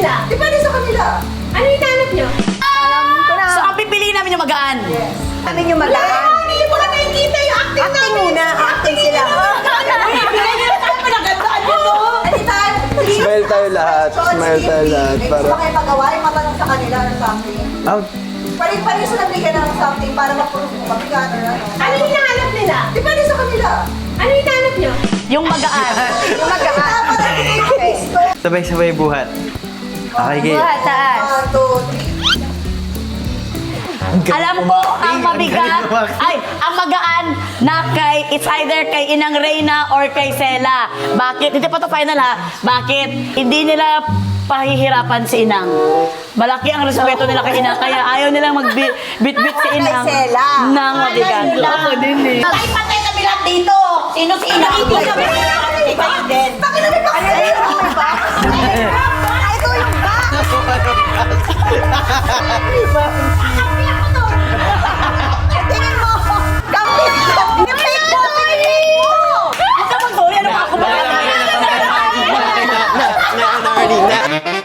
nila? Depende sa kanila. Ano hinahanap nyo? Alam ko na. So, ang pipiliin namin yung magaan. Yes. Amin yung magaan. Hindi mo na nakikita yung acting Acting muna. Acting sila. Bigay nila tayo pinagandaan dito. Anytime, please. Smile tayo lahat. Smile tayo lahat. May gusto kayo magawa, yung matanong sa kanila or something. Parin-parin sila bigyan ng something para ma-prove mo mabigat or ano. Ano hinahanap nila? Depende sa kanila. Ano hinahanap nyo? Yung magaan. Yung magaan. Okay. Sabay-sabay buhat. Okay, game. Buhat, taas. 1, 2, 3. Alam ko, ang mabigat, ay, ang magaan na kay, it's either kay Inang Reyna or kay Sela. Bakit? Hindi pa to final ha. Bakit? Hindi nila pahihirapan si Inang. Malaki ang respeto nila kay Inang, kaya ayaw nilang mag-bit-bit si Inang Kay Sela. ng mabigat. Ako din eh. Ay, patay kami lahat dito. Sino si Ina? Hindi kami. Hindi kayo din. Bakit namin ba? Ito yung ba? Ito yung ba? Kakampi ako to. Tingin mo. Kapit mo. Pinipik mo. Pinipik mo. Ito mag-sorry, ano pa ako ba? Na.